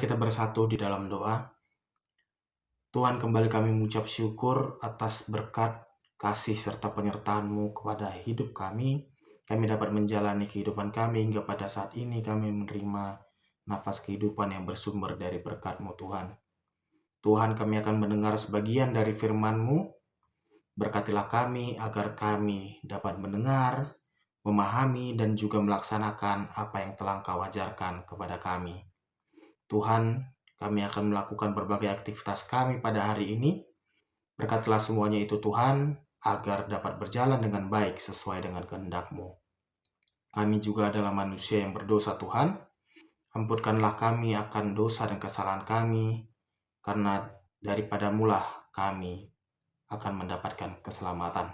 kita bersatu di dalam doa. Tuhan, kembali kami mengucap syukur atas berkat, kasih, serta penyertaan-Mu kepada hidup kami. Kami dapat menjalani kehidupan kami hingga pada saat ini kami menerima nafas kehidupan yang bersumber dari berkat-Mu, Tuhan. Tuhan, kami akan mendengar sebagian dari firman-Mu. Berkatilah kami agar kami dapat mendengar, memahami, dan juga melaksanakan apa yang telah Engkau ajarkan kepada kami. Tuhan, kami akan melakukan berbagai aktivitas kami pada hari ini. Berkatilah semuanya itu Tuhan, agar dapat berjalan dengan baik sesuai dengan kehendak-Mu. Kami juga adalah manusia yang berdosa, Tuhan. Ampunkanlah kami akan dosa dan kesalahan kami, karena daripada-Mu lah kami akan mendapatkan keselamatan.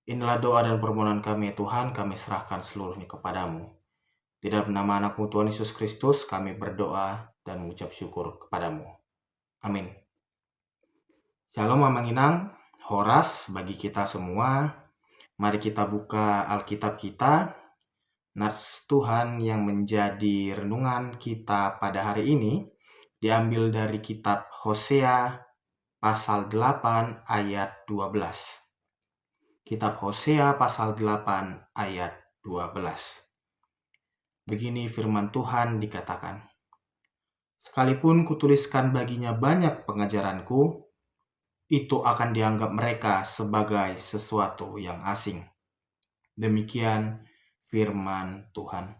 Inilah doa dan permohonan kami, Tuhan, kami serahkan seluruhnya kepadamu. Di dalam nama anak-Mu Tuhan Yesus Kristus, kami berdoa dan mengucap syukur kepadamu. Amin. Shalom Mamang Inang, Horas bagi kita semua. Mari kita buka Alkitab kita. Nats Tuhan yang menjadi renungan kita pada hari ini diambil dari kitab Hosea pasal 8 ayat 12. Kitab Hosea pasal 8 ayat 12. Begini firman Tuhan dikatakan, "Sekalipun kutuliskan baginya banyak pengajaranku, itu akan dianggap mereka sebagai sesuatu yang asing." Demikian firman Tuhan.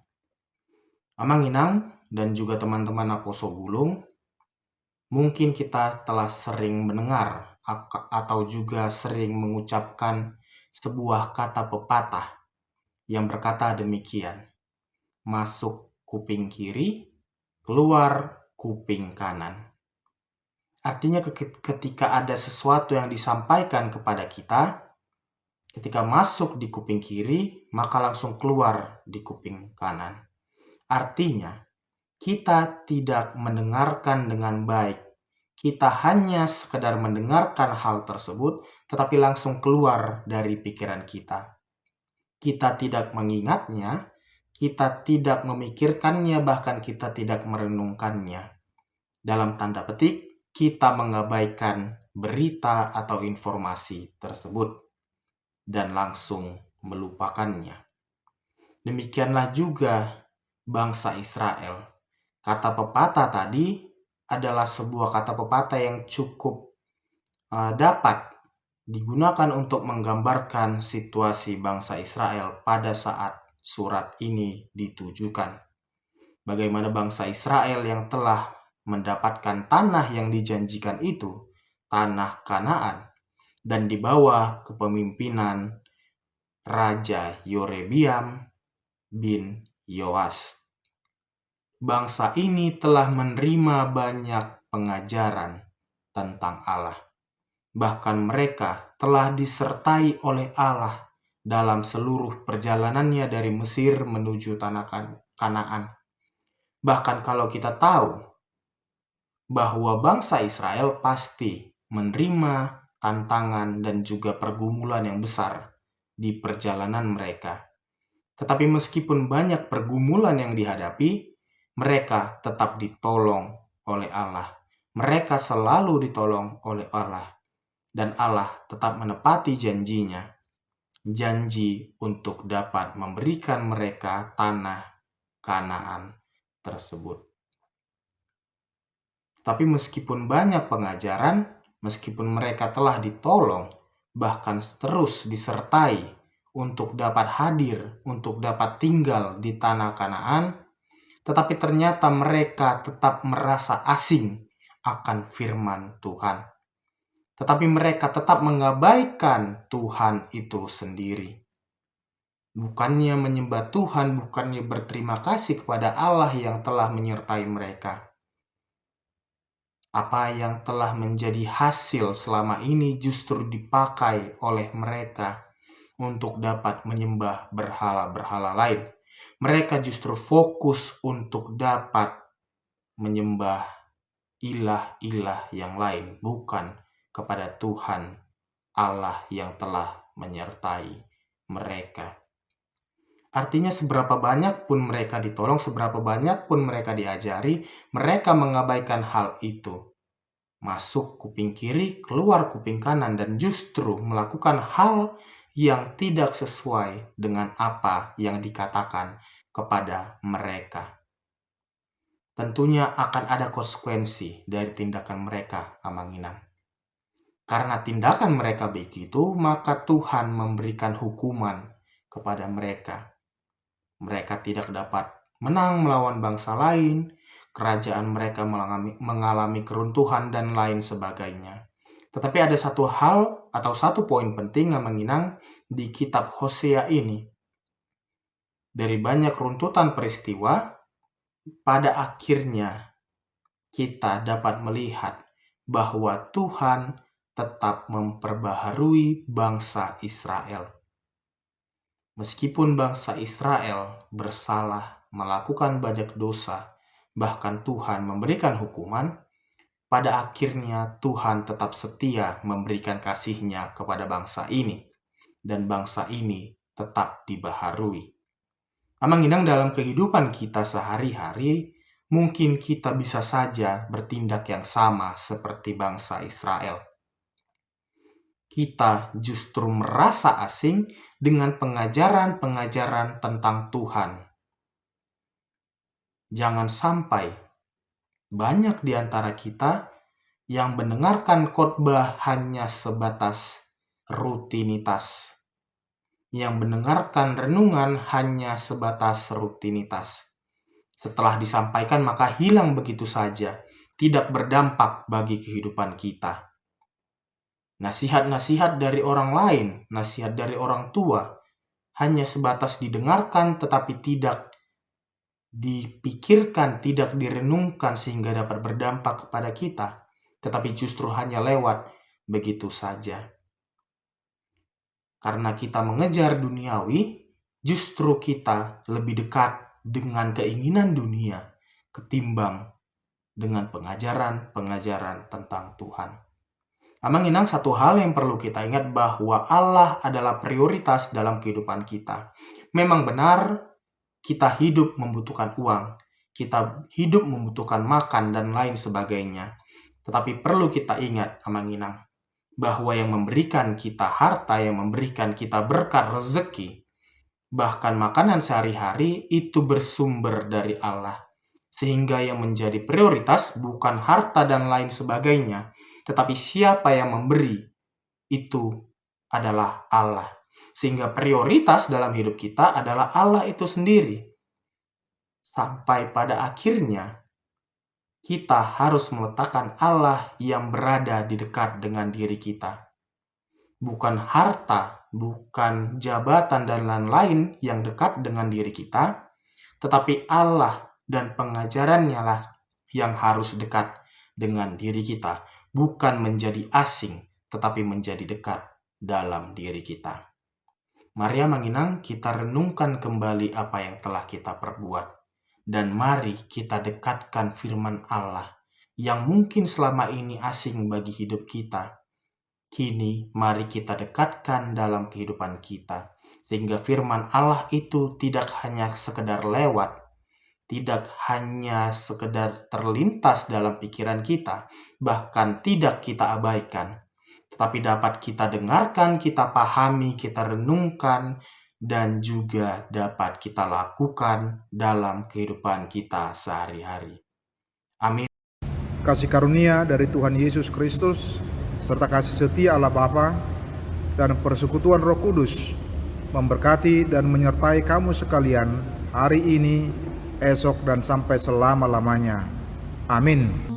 Amang Inang dan juga teman-teman Aposo Bulung, mungkin kita telah sering mendengar atau juga sering mengucapkan sebuah kata pepatah yang berkata demikian, "Masuk kuping kiri, keluar kuping kanan." Artinya ketika ada sesuatu yang disampaikan kepada kita, ketika masuk di kuping kiri, maka langsung keluar di kuping kanan. Artinya, kita tidak mendengarkan dengan baik. Kita hanya sekedar mendengarkan hal tersebut, tetapi langsung keluar dari pikiran kita. Kita tidak mengingatnya, kita tidak memikirkannya, bahkan kita tidak merenungkannya. Dalam tanda petik, kita mengabaikan berita atau informasi tersebut dan langsung melupakannya. Demikianlah juga bangsa Israel. Kata pepatah tadi adalah sebuah kata pepatah yang cukup dapat digunakan untuk menggambarkan situasi bangsa Israel pada saat surat ini ditujukan. Bagaimana bangsa Israel yang telah mendapatkan tanah yang dijanjikan itu, tanah Kanaan, dan di bawah kepemimpinan Raja Yorebiam bin Yoas. Bangsa ini telah menerima banyak pengajaran tentang Allah. Bahkan mereka telah disertai oleh Allah dalam seluruh perjalanannya dari Mesir menuju tanah Kanaan. Bahkan kalau kita tahu bahwa bangsa Israel pasti menerima tantangan dan juga pergumulan yang besar di perjalanan mereka. Tetapi meskipun banyak pergumulan yang dihadapi, mereka tetap ditolong oleh Allah. Mereka selalu ditolong oleh Allah. Dan Allah tetap menepati janjinya. Janji untuk dapat memberikan mereka tanah Kanaan tersebut. Tapi meskipun banyak pengajaran, meskipun mereka telah ditolong, bahkan terus disertai untuk dapat hadir, untuk dapat tinggal di tanah Kanaan, tetapi ternyata mereka tetap merasa asing akan firman Tuhan. Tetapi mereka tetap mengabaikan Tuhan itu sendiri. Bukannya menyembah Tuhan, bukannya berterima kasih kepada Allah yang telah menyertai mereka. Apa yang telah menjadi hasil selama ini justru dipakai oleh mereka untuk dapat menyembah berhala-berhala lain. Mereka justru fokus untuk dapat menyembah ilah-ilah yang lain, bukan kepada Tuhan Allah yang telah menyertai mereka. Artinya seberapa banyak pun mereka ditolong, seberapa banyak pun mereka diajari, mereka mengabaikan hal itu. Masuk kuping kiri, keluar kuping kanan, dan justru melakukan hal yang tidak sesuai dengan apa yang dikatakan kepada mereka. Tentunya akan ada konsekuensi dari tindakan mereka, Amanginang. Karena tindakan mereka begitu, maka Tuhan memberikan hukuman kepada mereka. Mereka tidak dapat menang melawan bangsa lain, kerajaan mereka mengalami keruntuhan dan lain sebagainya. Tetapi ada satu hal atau satu poin penting yang menginang di kitab Hosea ini. Dari banyak runtutan peristiwa, pada akhirnya kita dapat melihat bahwa Tuhan tetap memperbaharui bangsa Israel. Meskipun bangsa Israel bersalah, melakukan banyak dosa, bahkan Tuhan memberikan hukuman, pada akhirnya Tuhan tetap setia memberikan kasih-Nya kepada bangsa ini, dan bangsa ini tetap dibaharui. Amanginang dalam kehidupan kita sehari-hari, mungkin kita bisa saja bertindak yang sama seperti bangsa Israel. Kita justru merasa asing dengan pengajaran-pengajaran tentang Tuhan. Jangan sampai banyak di antara kita yang mendengarkan khotbah hanya sebatas rutinitas. Yang mendengarkan renungan hanya sebatas rutinitas. Setelah disampaikan maka hilang begitu saja, tidak berdampak bagi kehidupan kita. Nasihat-nasihat dari orang lain, nasihat dari orang tua, hanya sebatas didengarkan tetapi tidak dipikirkan, tidak direnungkan sehingga dapat berdampak kepada kita, tetapi justru hanya lewat begitu saja. Karena kita mengejar duniawi, justru kita lebih dekat dengan keinginan dunia ketimbang dengan pengajaran-pengajaran tentang Tuhan. Amanginang, satu hal yang perlu kita ingat bahwa Allah adalah prioritas dalam kehidupan kita. Memang benar kita hidup membutuhkan uang, kita hidup membutuhkan makan dan lain sebagainya. Tetapi perlu kita ingat, Amanginang, bahwa yang memberikan kita harta, yang memberikan kita berkat rezeki, bahkan makanan sehari-hari itu bersumber dari Allah. Sehingga yang menjadi prioritas bukan harta dan lain sebagainya, tetapi siapa yang memberi itu adalah Allah. Sehingga prioritas dalam hidup kita adalah Allah itu sendiri. Sampai pada akhirnya kita harus meletakkan Allah yang berada di dekat dengan diri kita. Bukan harta, bukan jabatan dan lain-lain yang dekat dengan diri kita, tetapi Allah dan pengajarannya lah yang harus dekat dengan diri kita. Bukan menjadi asing, tetapi menjadi dekat dalam diri kita. Mari Amanginang, kita renungkan kembali apa yang telah kita perbuat. Dan mari kita dekatkan firman Allah yang mungkin selama ini asing bagi hidup kita. Kini mari kita dekatkan dalam kehidupan kita. Sehingga firman Allah itu tidak hanya sekedar lewat, tidak hanya sekedar terlintas dalam pikiran kita, bahkan tidak kita abaikan, tetapi dapat kita dengarkan, kita pahami, kita renungkan, dan juga dapat kita lakukan dalam kehidupan kita sehari-hari. Amin. Kasih karunia dari Tuhan Yesus Kristus, serta kasih setia Allah Bapa, dan persekutuan Roh Kudus, memberkati dan menyertai kamu sekalian hari ini, esok, dan sampai selama-lamanya. Amin.